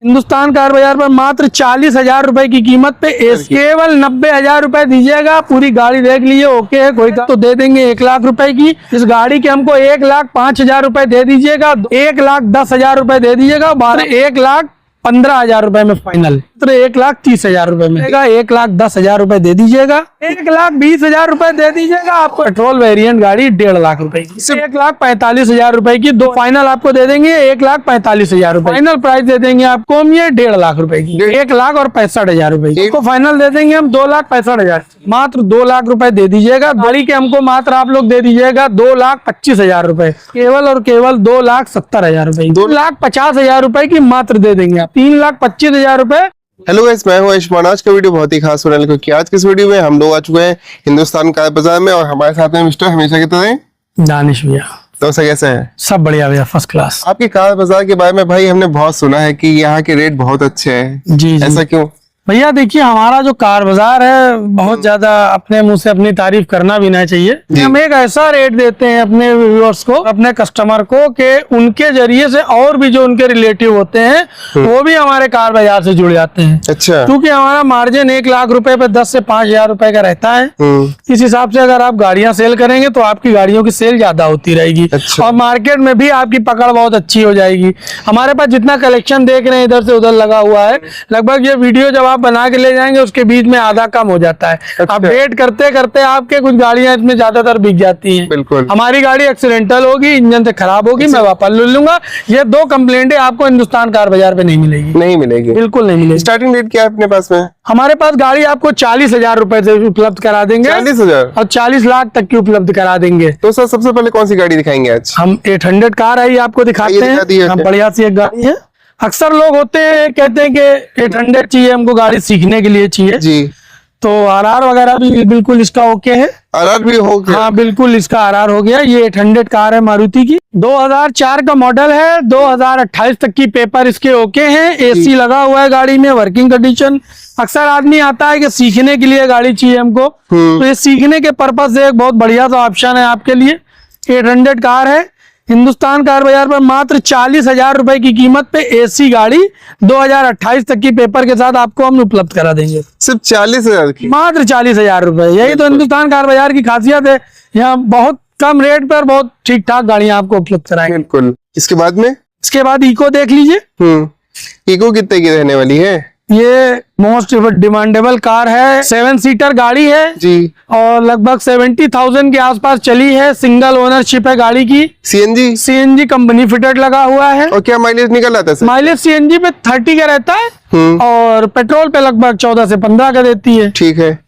Hindustan car बाजार पर मात्र 40,000 रुपए की कीमत पे केवल 90,000 रुपए दीजिएगा। पूरी गाड़ी देख लीजिए, ओके है, कोई तो दे देंगे 1 लाख रुपए की। इस गाड़ी के हमको 1,05,000 रुपए दे दीजिएगा, 1,10,000 रुपए दे दीजिएगा, 1,15,000 रुपए में फाइनल। 1,30,000 रुपए में 1,10,000 रुपए दे दीजिएगा, 1,20,000 रुपए दे दीजिएगा। आपको पेट्रोल वेरिएंट गाड़ी 1.5 लाख रुपए की, सिर्फ 1,45,000 रुपए की दो फाइनल आपको दे देंगे। 1,45,000 रुपए फाइनल प्राइस दे देंगे आपको हम, ये 1.5 लाख रुपए की, 1,65,000 रुपए की फाइनल दे देंगे हम। 2,65,000 मात्र 2 लाख रुपए दे दीजिएगा। गाड़ी के हमको मात्र आप लोग दे दीजिएगा 2,25,000 रुपए, केवल और केवल 2,70,000 रुपए, 2,50,000 रुपए की मात्र दे देंगे आप, 3,25,000 रुपए। हेलो गाइस, मैं हूं आयुष्मान। आज का वीडियो बहुत ही खास होने वाला है क्योंकि आज के इस वीडियो में हम लोग आ चुके हैं हिंदुस्तान कार बाजार में और हमारे साथ में मिस्टर हमेशा की तरह दानिश भैया। तो सर कैसे हैं? सब बढ़िया भैया, फर्स्ट क्लास। आपके कार बाजार के बारे में भाई हमने बहुत सुना है कि यहाँ के रेट बहुत अच्छे हैं। जी ऐसा क्यों? भैया देखिए, हमारा जो कार बाजार है बहुत ज्यादा अपने मुंह से अपनी तारीफ करना भी नहीं चाहिए। हम एक ऐसा रेट देते हैं अपने व्यूअर्स को, अपने कस्टमर को, कि उनके जरिए से और भी जो उनके रिलेटिव होते हैं वो भी हमारे कार बाजार से जुड़ जाते हैं। अच्छा। क्योंकि हमारा मार्जिन 1 लाख रुपए पे 10 से 5,000 रुपए का रहता है। इस हिसाब से अगर आप गाड़ियां सेल करेंगे तो आपकी गाड़ियों की सेल ज्यादा होती रहेगी। अच्छा। और मार्केट में भी आपकी पकड़ बहुत अच्छी हो जाएगी। हमारे पास जितना कलेक्शन देख रहे हैं इधर से उधर लगा हुआ है, लगभग ये वीडियो जब आप बना के ले जाएंगे उसके बीच में आधा कम हो जाता है। अच्छा। अब वेट करते करते आपके कुछ गाड़ियां इसमें ज्यादातर बिक जाती हैं। बिल्कुल। हमारी गाड़ी एक्सीडेंटल होगी, इंजन से खराब होगी, मैं वापस ले लूंगा। ये 2 कंप्लेंटें आपको हिंदुस्तान कार बाजार पे नहीं मिलेगी, नहीं मिलेगी, बिल्कुल नहीं मिलेगी। स्टार्टिंग रेट क्या है अपने पास में? हमारे पास गाड़ी आपको 40,000 रुपए से उपलब्ध करा देंगे। 40,000 और 40 लाख तक की उपलब्ध करा देंगे। तो सर सबसे पहले कौन सी गाड़ी दिखाएंगे आज? हम 800 कार है आपको दिखाते हैं। हम बढ़िया सी एक गाड़ी है। अक्सर लोग होते हैं कहते हैं कि 800 चाहिए हमको, गाड़ी सीखने के लिए चाहिए जी। तो आरआर वगैरह भी बिल्कुल इसका ओके है। आरआर भी हो गया? हाँ बिल्कुल, इसका आरआर हो गया। ये 800 कार है मारुति की, 2004 का मॉडल है, 2028 तक की पेपर इसके ओके हैं। एसी लगा हुआ है गाड़ी में, वर्किंग कंडीशन। अक्सर आदमी आता है कि सीखने के लिए गाड़ी चाहिए हमको, तो ये सीखने के पर्पज से एक बहुत बढ़िया सा ऑप्शन है आपके लिए। 800 कार है, हिंदुस्तान कार बाजार पर मात्र 40,000 रुपए की कीमत पे एसी गाड़ी 2028 तक की पेपर के साथ आपको हम उपलब्ध करा देंगे। सिर्फ 40,000 की? मात्र 40,000 रुपए। यही तो हिंदुस्तान कार बाजार की खासियत है, यहाँ बहुत कम रेट पर बहुत ठीक ठाक गाड़ियां आपको उपलब्ध कराएंगे। बिल्कुल। इसके बाद में? इसके बाद इको देख लीजिए। इको कितने की रहने वाली है? ये मोस्ट डिमांडेबल कार है, 7 सीटर गाड़ी है जी। और लगभग 70,000 के आसपास चली है। सिंगल ओनरशिप है गाड़ी की। सीएनजी कंपनी फिटेड लगा हुआ है। और क्या माइलेज निकल आता है सर? माइलेज सीएनजी पे 30 का रहता है और पेट्रोल पे लगभग 14 से 15 का देती है। ठीक है।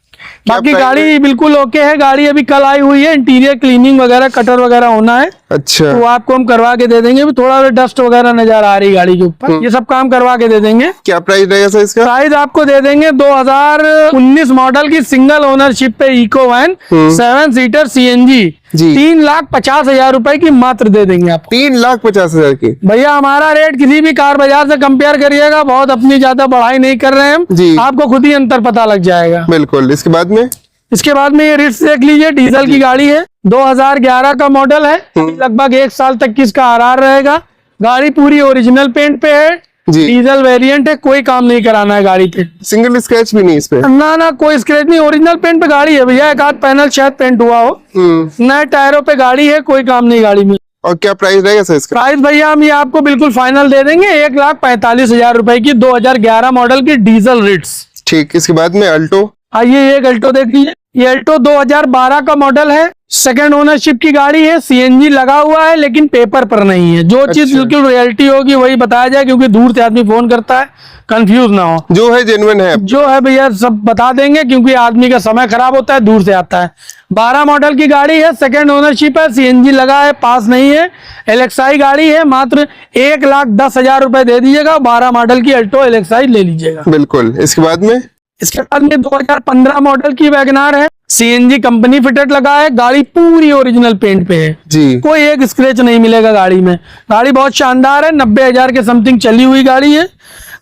बाकी गाड़ी बिल्कुल ओके है। गाड़ी अभी कल आई हुई है, इंटीरियर क्लीनिंग वगैरह, कटर वगैरह होना है। अच्छा। तो आपको हम करवा के दे देंगे। थोड़ा डस्ट वगैरह नजर आ रही है गाड़ी के ऊपर, ये सब काम करवा के दे देंगे। क्या प्राइस रहेगा सर इसका? प्राइस आपको दे देंगे 2019 मॉडल की सिंगल ओनरशिप पे इको वैन 7 सीटर सीएनजी 3,50,000 रुपए की मात्र दे देंगे आपको। 3,50,000 की? भैया हमारा रेट किसी भी कार बाजार से कंपेयर करिएगा, बहुत अपनी ज्यादा बढ़ाई नहीं कर रहे हैं हम जी। आपको खुद ही अंतर पता लग जाएगा। बिल्कुल। इसके बाद में? इसके बाद में ये रिट्स देख लीजिए, डीजल की गाड़ी है, 2011 का मॉडल है। लगभग 1 साल तक की इसका आरआर रहेगा। गाड़ी पूरी ओरिजिनल पेंट पे है, डीजल वेरिएंट है, कोई काम नहीं कराना है गाड़ी पे। सिंगल स्क्रैच भी नहीं इस पे? ना कोई स्क्रैच नहीं, ओरिजिनल पेंट पे गाड़ी है भैया। एक आध पैनल शायद पेंट हुआ हो, नए टायरों पे गाड़ी है, कोई काम नहीं गाड़ी में। और क्या प्राइस रहेगा सर इसका? प्राइस भैया हम ये आपको बिल्कुल फाइनल दे देंगे 1,45,000 रुपए की, 2011 मॉडल की डीजल रिट्स। ठीक। इसके बाद में अल्टो। आइए एक अल्टो देख लीजिए। ये अल्टो 2012 का मॉडल है, सेकंड ओनरशिप की गाड़ी है, सीएनजी लगा हुआ है लेकिन पेपर पर नहीं है। जो चीज बिल्कुल रियलिटी होगी वही बताया जाए, क्योंकि दूर से आदमी फोन करता है, कंफ्यूज ना हो। जो है जेन्युइन है, जो है भैया सब बता देंगे, क्योंकि आदमी का समय खराब होता है, दूर से आता है। 12 मॉडल की गाड़ी है, सेकंड ओनरशिप है, सीएनजी लगा है, पास नहीं है, एलेक्साई गाड़ी है। मात्र 1,10,000 रुपए दे दीजिएगा, 12 मॉडल की अल्टो एलेक्साई ले लीजिएगा। बिल्कुल। इसके बाद में? इसके बाद में 2015 मॉडल की वैगनार है, सीएनजी कंपनी फिटेड लगा है। गाड़ी पूरी ओरिजिनल पेंट पे है जी। कोई एक स्क्रैच नहीं मिलेगा गाड़ी में। गाड़ी बहुत शानदार है, 90,000 के समथिंग चली हुई गाड़ी है।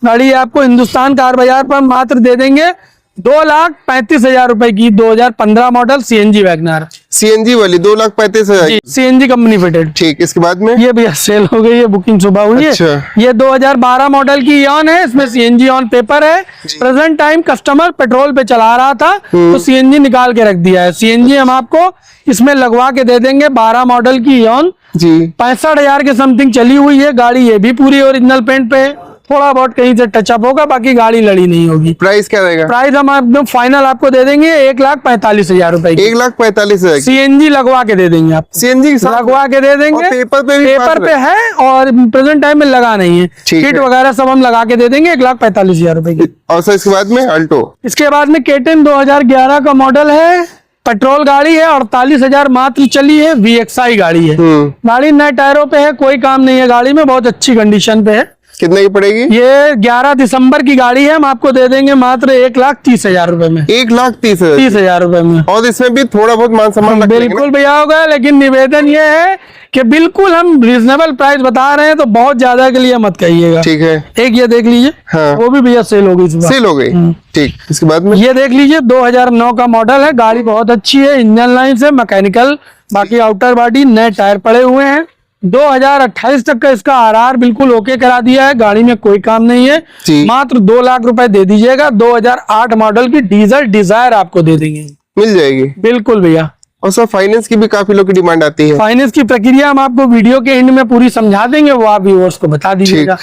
गाड़ी आपको हिंदुस्तान कार बाजार पर मात्र दे देंगे 2,35,000 रुपए की 2015 मॉडल सीएनजी वैगनर, सीएनजी वाली 2,35,000। CNG company fitted. ठीक, इसके बाद में ये भैया सेल हो गई है, बुकिंग सुबह हुई है। अच्छा। ये 2012 मॉडल की ऑन है, इसमें सीएनजी ऑन पेपर है। प्रेजेंट टाइम कस्टमर पेट्रोल पे चला रहा था तो सीएनजी निकाल के रख दिया है। सीएनजी हम आपको इसमें लगवा के दे देंगे। 12 मॉडल की ऑन जी, 65,000 के समथिंग चली हुई है गाड़ी। ये भी पूरी ओरिजिनल पेंट पे है, थोड़ा बहुत कहीं से टचअप होगा, बाकी गाड़ी लड़ी नहीं होगी। प्राइस क्या रहेगा? प्राइस हम एकदम फाइनल आपको दे देंगे 1,45,000 रुपए की। 1,45,000। सीएनजी लगवा के दे देंगे आप, सीएनजी लगवा के दे देंगे। पेपर पे भी पेपर पे है और प्रेजेंट टाइम में लगा नहीं है। ठीक किट है। वगैरह सब हम लगा के दे देंगे 1,45,000 रुपए की। और सर इसके बाद में अल्टो। इसके बाद में केटन 2011 का मॉडल है, पेट्रोल गाड़ी है, 48,000 मात्र चली है। VXI गाड़ी है। गाड़ी नए टायरों पे है, कोई काम नहीं है गाड़ी में, बहुत अच्छी कंडीशन पे है। कितने की पड़ेगी? ये 11 दिसंबर की गाड़ी है, हम आपको दे देंगे मात्र 1,30,000 रुपए में। 1,30,000। 30,000 रुपए में। और इसमें भी थोड़ा बहुत मान सम्मान बिल्कुल भैया होगा, लेकिन निवेदन ये है कि बिल्कुल हम रीजनेबल प्राइस बता रहे हैं, तो बहुत ज्यादा के लिए मत कहिएगा। ठीक है। एक ये देख लीजिए। हाँ। वो भी भैया सेल हो गई सुबह। सेल हो गई। ठीक, इसके बाद में ये देख लीजिए 2009 का मॉडल है। गाड़ी बहुत अच्छी है, इंजन लाइन से मैकेनिकल, बाकी आउटर बॉडी नए टायर पड़े हुए हैं। 2028 तक का इसका आरआर बिल्कुल ओके करा दिया है, गाड़ी में कोई काम नहीं है। जी। मात्र 2 लाख रुपए दे दीजिएगा। 2008 मॉडल की डीजल डिजायर आपको दे देंगे, मिल जाएगी। बिल्कुल भैया। और सर फाइनेंस की भी काफी लोग की डिमांड आती है। फाइनेंस की प्रक्रिया हम आपको वीडियो के एंड में पूरी समझा देंगे, वो आप व्यूअर्स को बता दीजिएगा।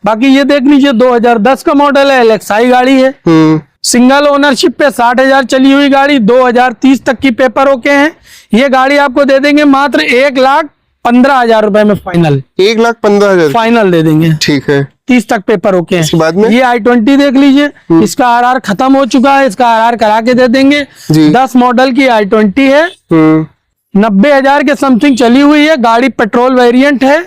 बाकी ये देख लीजिए 2010 का मॉडल है, LXI गाड़ी है। सिंगल ओनरशिप पे 60,000 चली हुई गाड़ी, 2030 तक की पेपर ओके हैं। ये गाड़ी आपको दे देंगे मात्र 1,15,000 रुपए में फाइनल। 1,15,000 फाइनल दे देंगे। ठीक है। 30 तक पेपर ओके हैं। इसके बाद में ये i20 देख लीजिए, इसका आरआर खत्म हो चुका है, इसका आरआर करा के दे देंगे। जी। 10 मॉडल की i20 है, 90,000 के समथिंग चली हुई है। गाड़ी पेट्रोल वेरिएंट है।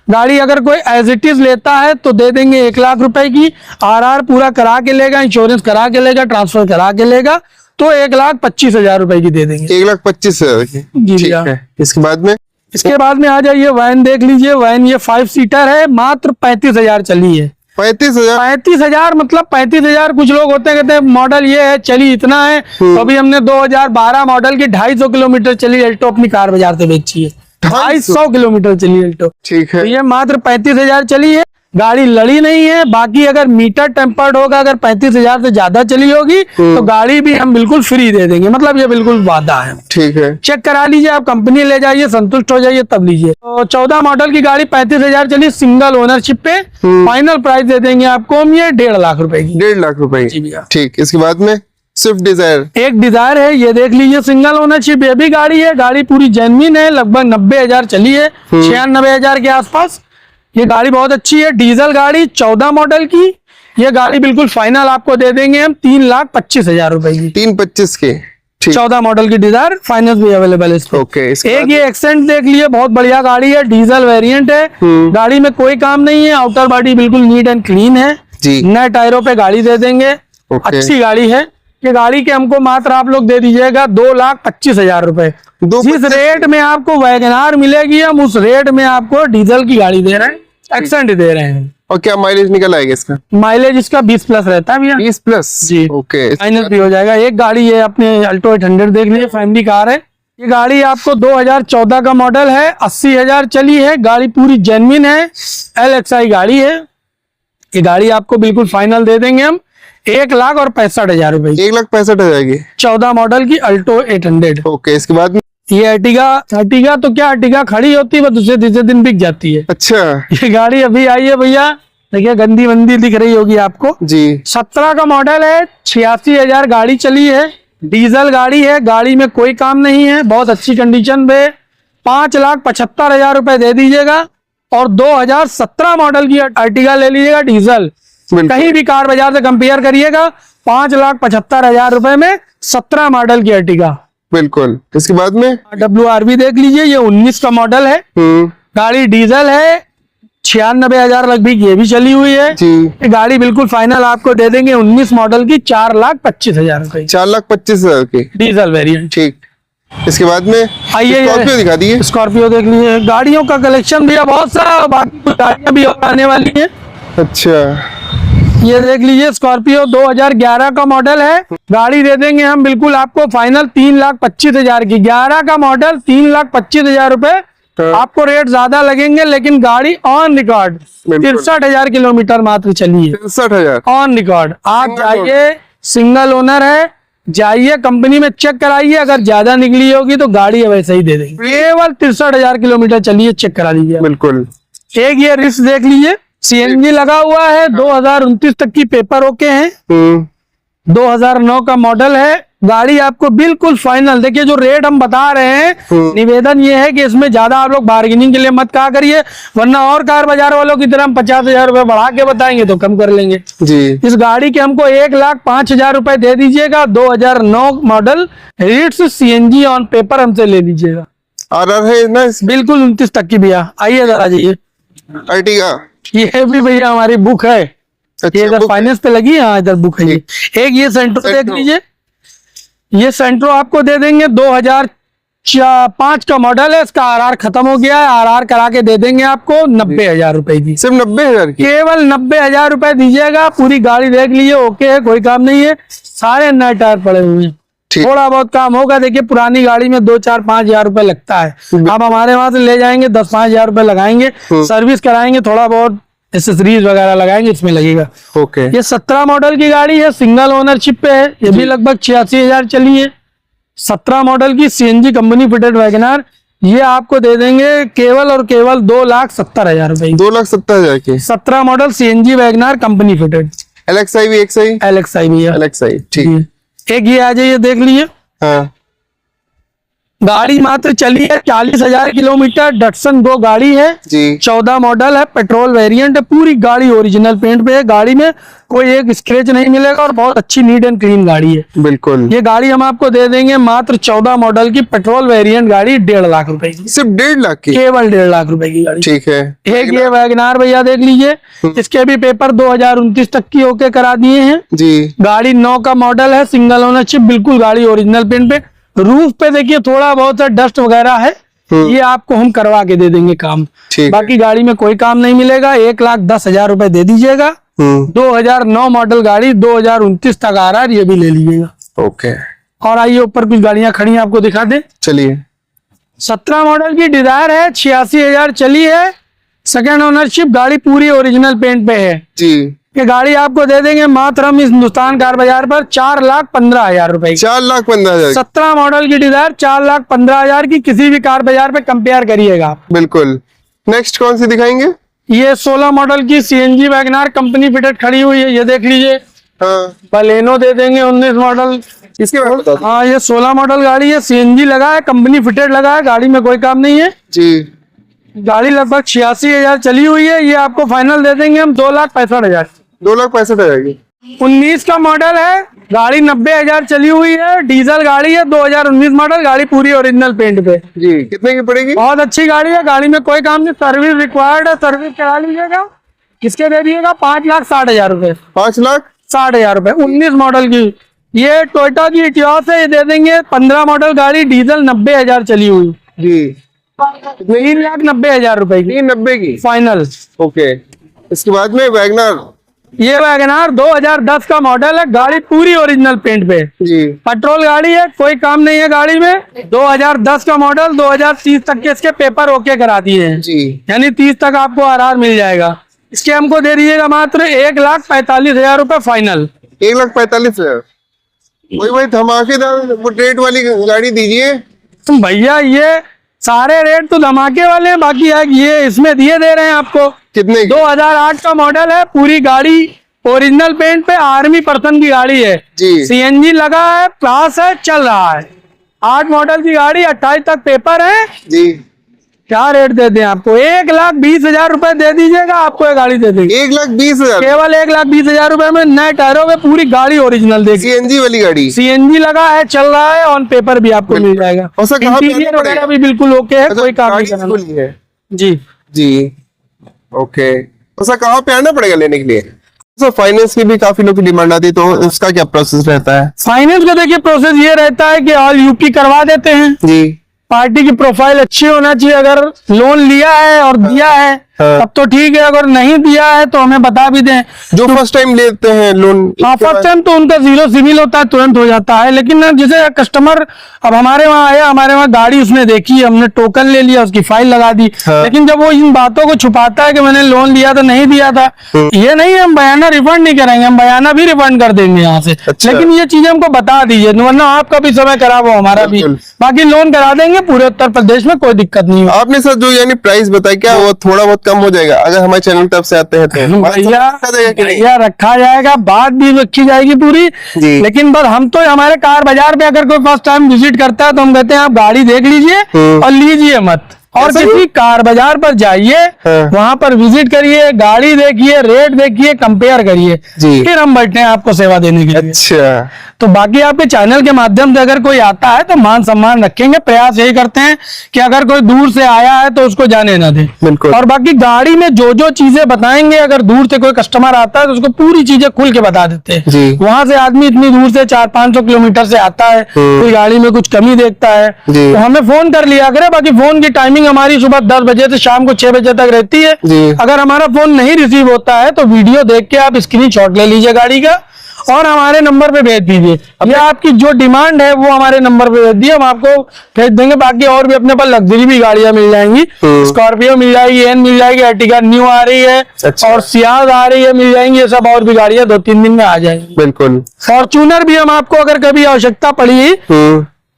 गाड़ी अगर कोई एज इट इज लेता है तो दे देंगे 1 लाख रुपए की। आरआर पूरा करा के लेगा, इंश्योरेंस करा के लेगा, ट्रांसफर करा के लेगा, तो 1,25,000 रुपए की दे देंगे। 1,25,000 की। जी ठीक भैया। है। इसके बाद में इसके बाद में आ जाइए वैन देख लीजिए। वैन ये 5 सीटर है, मात्र 35,000 चली है। 35,000। 35,000 मतलब 35,000। कुछ लोग होते हैं कहते हैं मॉडल ये है, चली इतना है। तो अभी हमने 2012 मॉडल की 250 किलोमीटर चली अल्टो अपनी कार बाजार से बेची है। 250 किलोमीटर चली अल्टो। ठीक है। तो ये मात्र 35,000 चली है। गाड़ी लड़ी नहीं है। बाकी अगर मीटर टेम्पर्ड होगा, अगर 35,000 से ज्यादा चली होगी तो गाड़ी भी हम बिल्कुल फ्री दे देंगे, मतलब ये बिल्कुल वादा है। ठीक है। चेक करा लीजिए, आप कंपनी ले जाइए, संतुष्ट हो जाइए तब लीजिए। तो 14 मॉडल की गाड़ी 35,000 चली, सिंगल ओनरशिप पे। फाइनल प्राइस दे देंगे आपको हम ये 1.5 लाख रुपए की। 1.5 लाख रुपए जी भैया। ठीक। इसके बाद में स्विफ्ट डिजायर। एक डिजायर है, ये देख लीजिए, सिंगल ओनरशिप ये भी गाड़ी है। गाड़ी पूरी जेन्युइन है, लगभग 90,000 चली है, 96,000 के आसपास। ये गाड़ी बहुत अच्छी है, डीजल गाड़ी, 14 मॉडल की। ये गाड़ी बिल्कुल फाइनल आपको दे देंगे हम 3,25,000 रुपए की। 3,25 के। ठीक। 14 मॉडल की डिजायर, फाइनेंस भी अवेलेबल है इसको। ओके। एक ये एक्सेंट देख लिए, बहुत बढ़िया गाड़ी है, डीजल वेरिएंट है। गाड़ी में कोई काम नहीं है, आउटर बॉडी बिल्कुल नीट एंड क्लीन है। जी। नए टायरों पे गाड़ी दे देंगे। ओके। अच्छी गाड़ी है। ये गाड़ी के हमको मात्र आप लोग दे दीजिएगा 2,25,000 रुपए। जिस रेट में आपको वैगनार मिलेगी, हम उस रेट में आपको डीजल की गाड़ी दे रहे हैं, एक्सेंट दे रहे हैं। और क्या माइलेज निकल आएगा इसका? माइलेज इसका 20 प्लस रहता है भैया। 20 प्लस। जी। ओके। फाइनल भी हो जाएगा। एक गाड़ी है अपने अल्टो 800 देख लीजिए, फैमिली कार है। ये गाड़ी आपको 2014 का मॉडल है, 80,000 चली है। गाड़ी पूरी जेन्युइन है, LXI गाड़ी है। ये गाड़ी आपको बिल्कुल फाइनल दे देंगे हम 1,65,000 रुपए की। 1,65,000 की। 14 मॉडल की अल्टो 800। ओके। इसके बाद में ये अर्टिगा तो क्या, अर्टिगा खड़ी होती है वो दूसरे तीसरे दिन बिक जाती है। अच्छा। ये गाड़ी अभी आई है भैया, देखिए गंदी वंदी दिख रही होगी आपको जी। 17 का मॉडल है, 86,000 गाड़ी चली है, डीजल गाड़ी है। गाड़ी में कोई काम नहीं है, बहुत अच्छी कंडीशन पे। 5,75,000 रुपए दे दीजिएगा। और 2017 मॉडल की अर्टिगा ले लीजिएगा डीजल। कहीं भी कार बाजार से कंपेयर करिएगा, 5,75,000 रुपए में 17 मॉडल की अर्टिगा। बिल्कुल। इसके बाद में WRV देख लीजिए, ये 19 का मॉडल है। गाड़ी डीजल है, 96,000 लगभग ये भी चली हुई है। जी। ये गाड़ी बिल्कुल फाइनल आपको दे देंगे 19 मॉडल की 4,25,000 रुपए। 4,25,000 की। Diesel variant. ठीक। इसके बाद में आइए स्कॉर्पियो दिखा दिए। स्कॉर्पियो देख लीजिए, गाड़ियों का कलेक्शन भैया बहुत सा, बाकी कुछ गाड़ियां भी और आने वाली है। अच्छा। ये देख लीजिए स्कॉर्पियो 2011 का मॉडल है। गाड़ी दे देंगे हम बिल्कुल आपको फाइनल 3,25,000 की। 11 का मॉडल 3,25,000 रुपए। आपको रेट ज्यादा लगेंगे लेकिन गाड़ी ऑन रिकॉर्ड 63,000 किलोमीटर मात्र चली है। 63,000 ऑन रिकॉर्ड। आप जाइए, सिंगल ओनर है, जाइए कंपनी में चेक कराइए, अगर ज्यादा निकली होगी तो गाड़ी वैसे ही दे देंगे। केवल 63,000 किलोमीटर चलिए, चेक करा लीजिए। बिल्कुल। एक ये रिस्क देख लीजिए, सीएनजी लगा हुआ है, 2029 तक की पेपर ओके हैं, 2009 का मॉडल है। गाड़ी आपको बिल्कुल फाइनल, देखिए जो रेट हम बता रहे हैं, निवेदन ये है कि इसमें ज्यादा आप लोग बार्गेनिंग के लिए मत कहा करिए, वरना और कार बाजार वालों की तरह हम 50,000 रुपए बढ़ा के बताएंगे तो कम कर लेंगे जी। इस गाड़ी के हमको 1,05,000 रुपए दे दीजिएगा। 2009 model Ritz CNG on paper हमसे ले लीजिएगा। RR है ना? बिल्कुल 29 तक की भैया। आइए जरा जाइए। अर्टिगा ये भी भैया हमारी बुक है। अच्छा, ये इधर बुक फाइनेंस पे लगी है। हाँ इधर बुक है। ये एक ये सेंट्रो देख लीजिए। ये सेंट्रो आपको दे देंगे 2005 का मॉडल है। इसका RR खत्म हो गया है। RR करा के दे देंगे आपको 90,000 रुपए की। सिर्फ 90,000 की? केवल 90,000 रुपए दीजिएगा। पूरी गाड़ी देख लीजिए, ओके है, कोई काम नहीं है। सारे नए टायर पड़े हुए हैं। थोड़ा बहुत काम होगा, देखिए पुरानी गाड़ी में 2-4-5,000 रुपए लगता है। आप हमारे वहां से ले जाएंगे 10-5,000 रुपए लगाएंगे, सर्विस कराएंगे, थोड़ा बहुत एसेसरीज वगैरह लगाएंगे, इसमें लगेगा। ओके। ये 17 मॉडल की गाड़ी है, सिंगल ओनरशिप पे है। ये भी लगभग 86,000 चली है। 17 मॉडल की सीएनजी कंपनी फिटेड वैगनआर। ये आपको दे देंगे केवल और केवल 2,70,000 रुपए। 2,70,000 की 17 model CNG WagonR company fitted. LXI भी LXI भी है। LXI ठीक। एक ये आ जाइए, देख लीजिए। हाँ। गाड़ी मात्र चली है 40,000 किलोमीटर। डटसन गो गाड़ी है जी। 14 मॉडल है, पेट्रोल वेरिएंट है। पूरी गाड़ी ओरिजिनल पेंट पे है। गाड़ी में कोई एक स्क्रैच नहीं मिलेगा और बहुत अच्छी नीट एंड क्लीन गाड़ी है। बिल्कुल। ये गाड़ी हम आपको दे देंगे मात्र 14 मॉडल की पेट्रोल वेरिएंट गाड़ी 1.5 लाख रुपए की। सिर्फ 1.5 लाख की? केवल 1.5 लाख रुपए की गाड़ी। ठीक है। एक ये वैगनार भैया देख लीजिए। इसके भी पेपर 2029 तक की ओके करा दिए हैं जी। गाड़ी 9 का मॉडल है, सिंगल ओनरशिप, बिल्कुल गाड़ी ओरिजिनल पेंट पे। रूफ पे देखिए थोड़ा बहुत सा डस्ट वगैरह है, ये आपको हम करवा के दे देंगे काम। बाकी गाड़ी में कोई काम नहीं मिलेगा। 1,10,000 रुपए दे दीजिएगा। 2009 मॉडल गाड़ी, 2029 तक आ रहा है, ये भी ले लीजिएगा। ओके। और आइए ऊपर कुछ गाड़ियां खड़ी हैं, आपको दिखा दें। चलिए। 17 मॉडल की डिजायर है, 86,000 चली है, सेकेंड ओनरशिप, गाड़ी पूरी ओरिजिनल पेंट पे है जी। ये गाड़ी आपको दे देंगे मात्र हम इस हिंदुस्तान कार बाजार पर 4,15,000 रुपए। 4,15,000। 17 मॉडल की डिजायर 4,15,000 की। किसी भी कार बाजार पे कंपेयर करिएगा आप। बिल्कुल। नेक्स्ट कौन सी दिखाएंगे? ये 16 मॉडल की सीएनजी वैगनआर कंपनी फिटेड खड़ी हुई है, ये देख लीजिए। हाँ। बलेनो दे देंगे 19 मॉडल। इसके बारे में बता दो। हाँ ये 16 मॉडल गाड़ी है, सीएनजी लगा है, कंपनी फिटेड लगा है, गाड़ी में कोई काम नहीं है जी। गाड़ी लगभग 86,000 चली हुई है। ये आपको फाइनल दे देंगे हम 2,65,000। 2,65,000 की 19 का मॉडल है, गाड़ी 90,000 चली हुई है, डीजल गाड़ी है, 2019 मॉडल, गाड़ी पूरी ओरिजिनल पेंट पे जी। कितने की पड़ेगी? बहुत अच्छी गाड़ी है, गाड़ी में कोई काम नहीं, सर्विस रिक्वायर्ड है, सर्विस करा लीजिएगा। किसके दे दिएगा? 5,60,000 रुपए। 5,60,000 रुपए। 19 मॉडल की ये टोयोटा की इटियोस है, ये दे देंगे। 15 मॉडल गाड़ी, डीजल, 90,000 चली हुई जी। 3,90,000 रुपए की 390 की फाइनल। ओके। इसके बाद में वैगनआर। ये वैगनआर 2010 का मॉडल है, गाड़ी पूरी ओरिजिनल पेंट पे जी। पेट्रोल गाड़ी है, कोई काम नहीं है गाड़ी में। 2010 का मॉडल, 2030 तक के इसके पेपर ओके करा दिए हैं जी। यानी 30 तक आपको RR मिल जाएगा। इसके हमको दे दीजिएगा मात्र 1,45,000 रुपए फाइनल। 1,45,000। वही भाई धमाकेदार रेट वाली गाड़ी दीजिए। तुम भैया ये सारे रेट तो धमाके वाले हैं, बाकी ये इसमें दिए दे रहे हैं आपको। कितने? 2008 का मॉडल है, पूरी गाड़ी ओरिजिनल पेंट पे, आर्मी पर्सन की गाड़ी है जी। सीएनजी लगा है, क्लास है, चल रहा है। 8 मॉडल की गाड़ी, 28 तक पेपर है जी। क्या रेट दे दें आपको? 1,20,000 रुपए दे दीजिएगा, आपको ये गाड़ी दे देंगे। 1,20,000 केवल 1,20,000 रुपए में नए टायरों में पूरी गाड़ी ओरिजिनल देखिए। सीएनजी वाली गाड़ी, सीएनजी लगा है, चल रहा है, ऑन पेपर भी आपको मिल जाएगा। और सर कहाँ पे इंटीरियर वगैरह भी बिल्कुल ओके है, कोई काम नहीं करना है। जी जी ओके। और सर कहाँ पे आना पड़ेगा लेने के लिए? सर फाइनेंस की भी काफी लोग की डिमांड आती है, तो उसका क्या प्रोसेस रहता है? फाइनेंस का देखिए प्रोसेस ये रहता है कि ऑल यूपी करवा देते हैं जी। पार्टी की प्रोफाइल अच्छी होना चाहिए। अगर लोन लिया है और दिया है हाँ। तब तो ठीक है, अगर नहीं दिया है तो हमें बता भी दें। जो फर्स्ट टाइम लेते हैं लोन, हाँ, फर्स्ट टाइम तो उनका 0 सिविल होता है, तुरंत हो जाता है। लेकिन ना, जैसे कस्टमर अब हमारे वहाँ आया, हमारे वहाँ गाड़ी उसने देखी, हमने टोकन ले लिया, उसकी फाइल लगा दी। हाँ। लेकिन जब वो इन बातों को छुपाता है कि मैंने लोन लिया था, नहीं दिया था, ये नहीं है, हम बयाना रिफंड नहीं करेंगे, हम बयाना भी रिफंड कर देंगे यहाँ से। अच्छा। लेकिन ये चीजें हमको बता दीजिए, वरना आपका भी समय खराब हो, हमारा भी। बिल्कुल। बाकी लोन करा देंगे पूरे उत्तर प्रदेश में, कोई दिक्कत नहीं हो। आपने सर जो यानी प्राइस बताया, क्या वो थोड़ा बहुत कम हो जाएगा अगर हमारे चैनल की तरफ से आते हैं तो? भैया रखा जाएगा, बात भी रखी जाएगी पूरी। जी। लेकिन बस हम तो हमारे कार बाजार पे अगर कोई फर्स्ट टाइम विजिट करता है तो हम कहते हैं आप गाड़ी देख लीजिए और लीजिए मत, और ऐसा किसी कार बाजार पर जाइए, हाँ। वहां पर विजिट करिए, गाड़ी देखिए, रेट देखिए, कंपेयर करिए, जी। फिर हम बैठे हैं आपको सेवा देने के लिए। अच्छा, तो बाकी आपके चैनल के माध्यम से अगर कोई आता है तो मान सम्मान रखेंगे, प्रयास यही करते हैं कि अगर कोई दूर से आया है तो उसको जाने ना दे। बिल्कुल। और बाकी गाड़ी में जो जो चीजें बताएंगे, अगर दूर से कोई कस्टमर आता है तो उसको पूरी चीजें खुल के बता देते हैं। जी। वहां से आदमी इतनी दूर से 400-500 किलोमीटर से आता है, कोई गाड़ी में कुछ कमी देखता है जी। तो हमें फोन कर लिया करे। बाकी फोन की टाइमिंग हमारी सुबह 10 बजे से शाम को 6 बजे तक रहती है। जी। अगर हमारा फोन नहीं रिसीव होता है तो वीडियो देख के आप स्क्रीनशॉट ले लीजिए गाड़ी का और हमारे नंबर पे भेज दीजिए, या आपकी जो डिमांड है वो हमारे नंबर पे भेज दिए, हम आपको भेज देंगे। बाकी और भी अपने पास लग्जरी भी गाड़ियां मिल जाएंगी, स्कॉर्पियो मिल जाएगी, एन मिल जाएगी, अर्टिगा न्यू आ रही है, अच्छा। और सियाज आ रही है, मिल जाएंगी। ये सब और भी गाड़ियां 2-3 दिन में आ जाएंगी। बिल्कुल। फॉर्च्यूनर भी हम आपको अगर कभी आवश्यकता पड़ी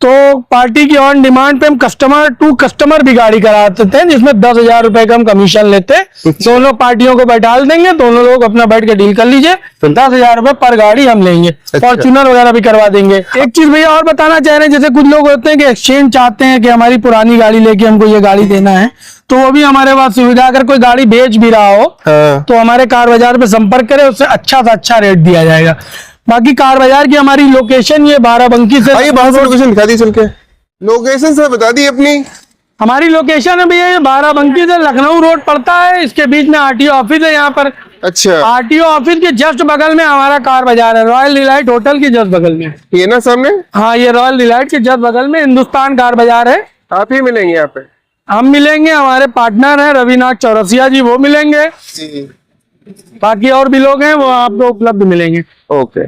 तो पार्टी की ऑन डिमांड पे हम कस्टमर टू कस्टमर भी गाड़ी करा देते हैं, जिसमें 10,000 रुपए का हम कमीशन लेते हैं। दोनों पार्टियों को बैठा देंगे, दोनों लोग अपना बैठ के डील कर लीजिए, 10,000 रुपए पर गाड़ी हम लेंगे। फॉर्च्यूनर वगैरह भी करवा देंगे। एक चीज भैया और बताना चाह रहे हैं, जैसे कुछ लोग होते हैं कि एक्सचेंज चाहते हैं कि हमारी पुरानी गाड़ी लेके हमको ये गाड़ी देना है, तो वो भी हमारे पास सुविधा। अगर कोई गाड़ी बेच भी रहा हो तो हमारे कार बाजार पे संपर्क करे, उससे अच्छा से अच्छा रेट दिया जाएगा। बाकी कार बाजार की हमारी लोकेशन ये बाराबंकी से, आइए बाहर से लोकेशन दिखा दी चल के। लोकेशन सर बता दी अपनी। हमारी लोकेशन है भैया ये बाराबंकी से लखनऊ रोड पड़ता है, इसके बीच में आरटीओ ऑफिस है। यहाँ पर अच्छा, आरटीओ ऑफिस के जस्ट बगल में हमारा कार बाजार है, रॉयल डिलाइट होटल के जस्ट बगल में। ये ना सामने? हाँ, ये रॉयल डिलाइट के जस्ट बगल में हिंदुस्तान कार बाजार है। आप ही मिलेंगे यहाँ पे? हम मिलेंगे, हमारे पार्टनर हैं रविनाथ चौरसिया जी, वो मिलेंगे। जी। बाकी और भी लोग हैं, वो आपको उपलब्ध मिलेंगे। ओके।